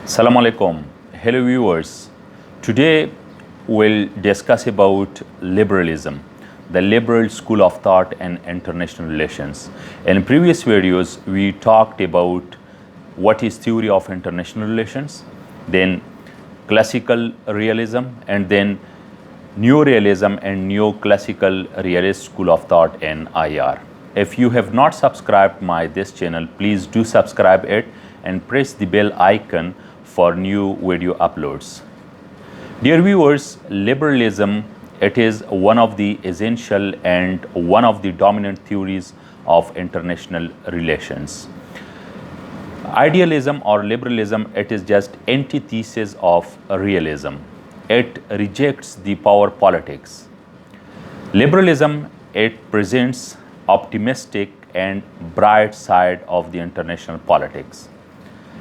Assalamu alaikum. Hello viewers. Today we'll discuss about liberalism, the liberal school of thought and international relations. In previous videos we talked about what is theory of international relations, then classical realism, and then neorealism and neoclassical realist school of thought in IR. If you have not subscribed my this channel, please do subscribe it and press the bell icon for new video uploads. Dear viewers, liberalism, it is one of the essential and one of the dominant theories of international relations. Idealism or liberalism, it is just antithesis of realism. It rejects the power politics. Liberalism, it presents optimistic and bright side of the international politics.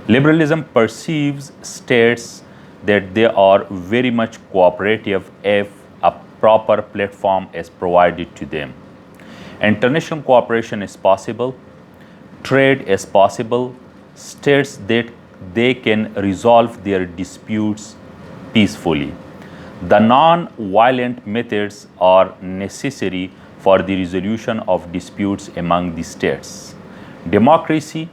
Liberalism perceives states that they are very much cooperative if a proper platform is provided to them. International cooperation is possible, trade is possible, states that they can resolve their disputes peacefully. The non-violent methods are necessary for the resolution of disputes among the states. Democracy,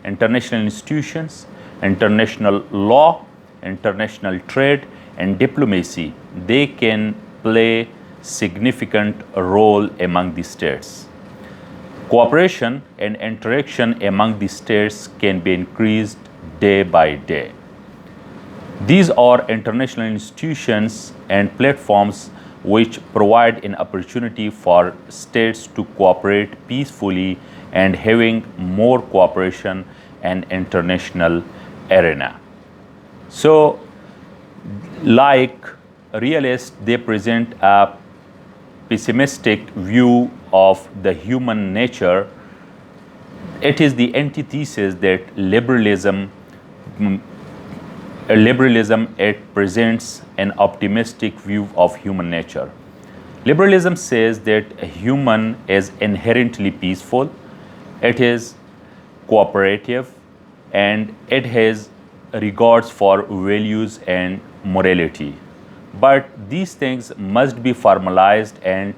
international institutions, international law, international trade, and diplomacy, they can play significant role among the states. Cooperation and interaction among the states can be increased day by day. These are international institutions and platforms which provide an opportunity for states to cooperate peacefully and having more cooperation and international arena. So, like realists, they present a pessimistic view of the human nature. It is the antithesis that liberalism it presents an optimistic view of human nature. Liberalism says that a human is inherently peaceful, it is cooperative, and it has regards for values and morality. But these things must be formalized and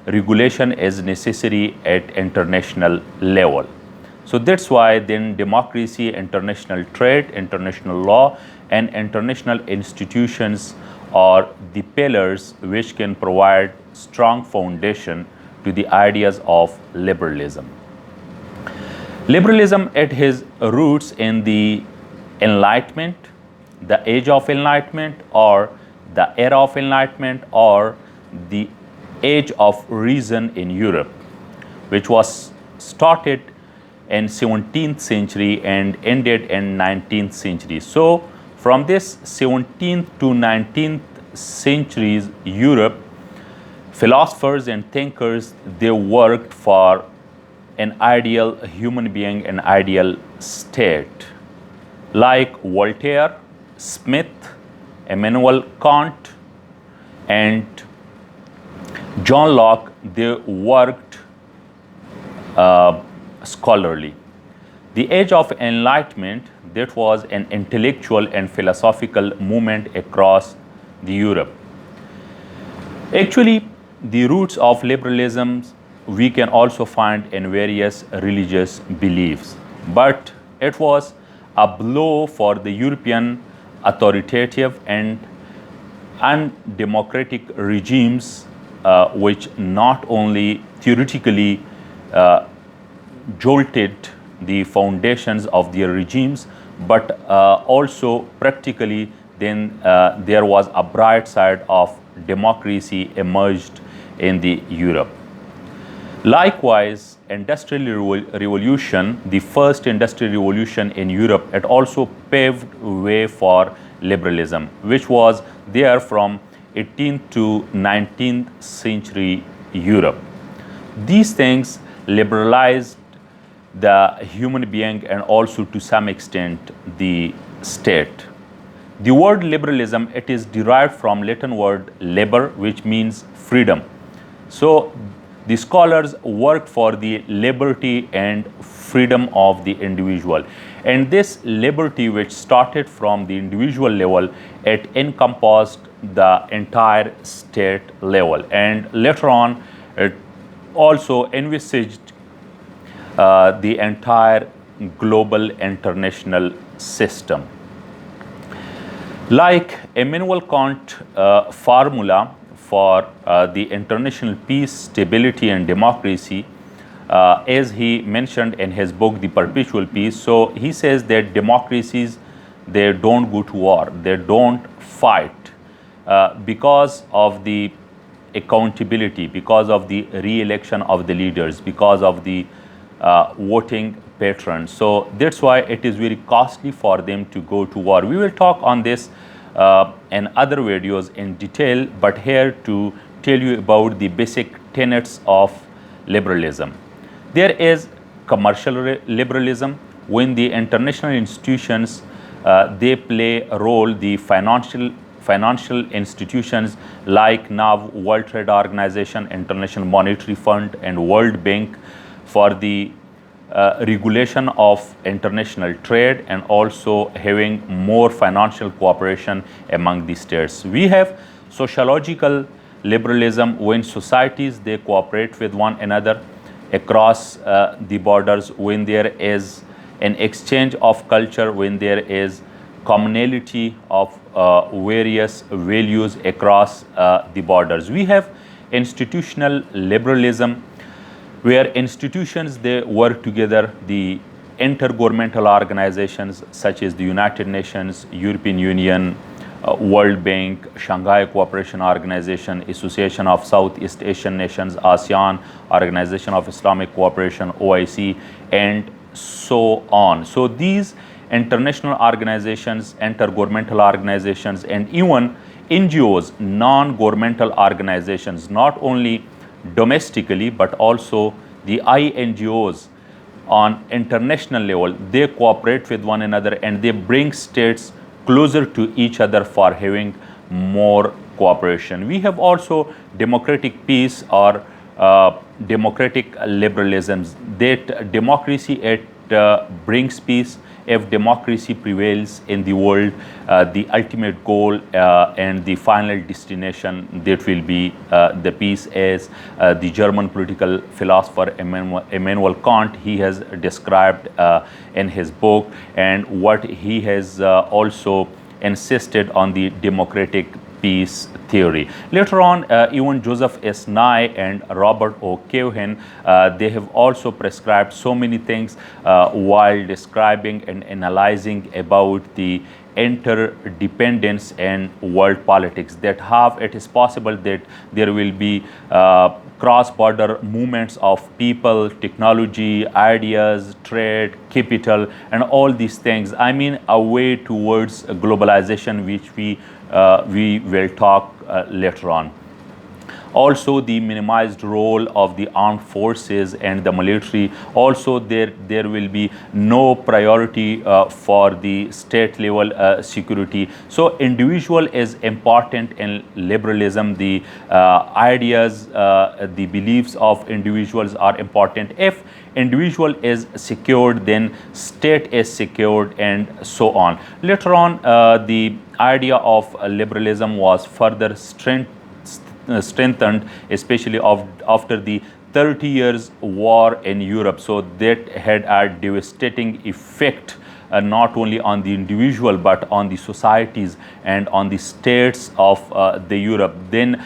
regulation is necessary at international level. So that's why then democracy, international trade, international law, and international institutions are the pillars which can provide strong foundation to the ideas of liberalism. Liberalism, it has roots in the Enlightenment, the Age of Enlightenment, or the Era of Enlightenment, or the Age of Reason in Europe, which was started in 17th century and ended in 19th century. So from this 17th to 19th centuries Europe, philosophers and thinkers, they worked for an ideal human being, an ideal state. Like Voltaire, Smith, Immanuel Kant, and John Locke, they worked scholarly. The Age of Enlightenment, that was an intellectual and philosophical movement across the Europe. Actually, the roots of liberalism we can also find in various religious beliefs, but it was a blow for the European authoritative and undemocratic regimes which not only theoretically jolted the foundations of their regimes, but also practically then there was a bright side of democracy emerged in the Europe. Likewise, industrial revolution, the first industrial revolution in Europe, it also paved way for liberalism, which was there from 18th to 19th century Europe. These things liberalized the human being and also to some extent the state. The word liberalism, it is derived from Latin word liber, which means freedom. So The scholars worked for the liberty and freedom of the individual. And this liberty, which started from the individual level, it encompassed the entire state level. And later on, it also envisaged the entire global international system. Like Immanuel Kant's formula for the international peace, stability, and democracy, as he mentioned in his book, The Perpetual Peace. So he says that democracies, they don't go to war, they don't fight because of the accountability, because of the re-election of the leaders, because of the voting patrons. So that's why it is very costly for them to go to war. We will talk on this in other videos in detail, but here to tell you about the basic tenets of liberalism. There is commercial liberalism, when the international institutions they play a role, the financial institutions like now World Trade Organization, International Monetary Fund, and World Bank for the regulation of international trade and also having more financial cooperation among the states. We have sociological liberalism, when societies they cooperate with one another across the borders, when there is an exchange of culture, when there is commonality of various values across the borders. We have institutional liberalism, where institutions they work together, the intergovernmental organizations such as the United Nations, European Union, World Bank, Shanghai Cooperation Organization, Association of Southeast Asian Nations, ASEAN, Organization of Islamic Cooperation, OIC, and so on. So these international organizations, intergovernmental organizations, and even NGOs, non-governmental organizations, not only domestically but also the INGOs on international level, they cooperate with one another and they bring states closer to each other for having more cooperation. We have also democratic peace or democratic liberalisms, that democracy it brings peace. If democracy prevails in the world, the ultimate goal and the final destination, that will be the peace, as the German political philosopher Immanuel Kant, he has described in his book, and what he has also insisted on the democratic peace theory. Later on, even Joseph S. Nye and Robert O. Cohen, they have also prescribed so many things while describing and analyzing about the interdependence in world politics, that how it is possible that there will be cross-border movements of people, technology, ideas, trade, capital, and all these things. I mean, a way towards globalization, which we will talk later on. Also, the minimized role of the armed forces and the military. Also, there will be no priority for the state level security. So, individual is important in liberalism. The ideas, the beliefs of individuals are important. If individual is secured, then state is secured, and so on. Later on, the idea of liberalism was further strengthened, especially after the 30 years war in Europe. So that had a devastating effect not only on the individual but on the societies and on the states of the Europe. Then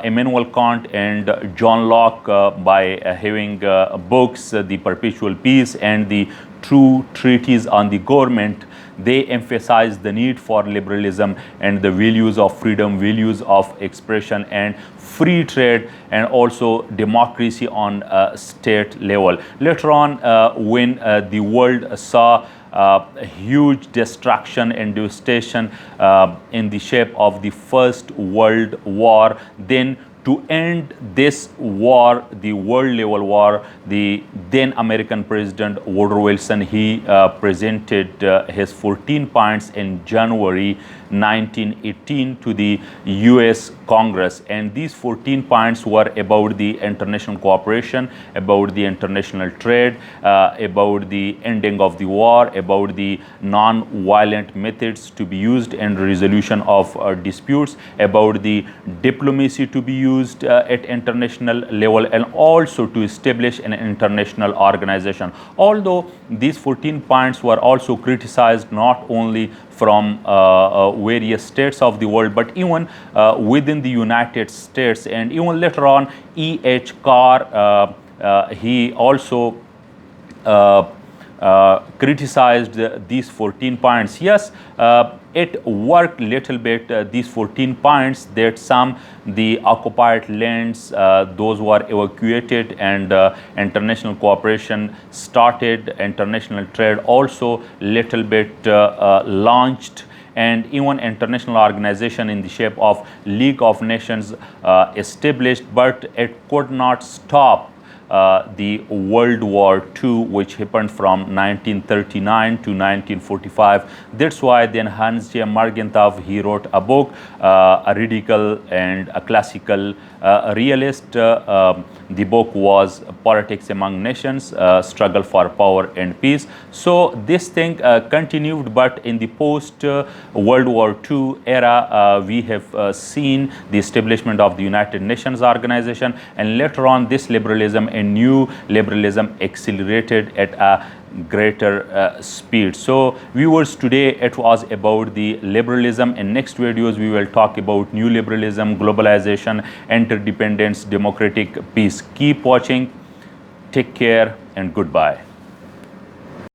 Immanuel Kant and John Locke, by having books, The Perpetual Peace and the True Treatise on the Government, they emphasize the need for liberalism and the values of freedom, values of expression, and free trade, and also democracy on state level. Later on, when the world saw huge destruction and devastation in the shape of the First World War, then to end this war, the world level war. The then American President Woodrow Wilson, he presented his 14 points in January 1918 to the US Congress, and these 14 points were about the international cooperation, about the international trade, about the ending of the war, about the non-violent methods to be used in resolution of disputes, about the diplomacy to be used at international level, and also to establish an international organization. Although these 14 points were also criticized not only from various states of the world, but even within the United States, and even later on E.H. Carr, he also criticized these 14 points. Yes, it worked little bit, these 14 points, that some the occupied lands, those were evacuated, and international cooperation started, international trade also little bit launched, and even international organization in the shape of League of Nations established, but it could not stop the World War II, which happened from 1939 to 1945. That's why then Hans J. Margenthau, he wrote a book, a radical and a classical realist. The book was Politics Among Nations, Struggle for Power and Peace. So this thing continued, but in the post-World War II era, we have seen the establishment of the United Nations Organization, and later on this liberalism, a new liberalism, accelerated at a greater speed. So viewers, today it was about the liberalism. In next videos we will talk about new liberalism, globalization, interdependence, democratic peace. Keep watching. Take care and goodbye.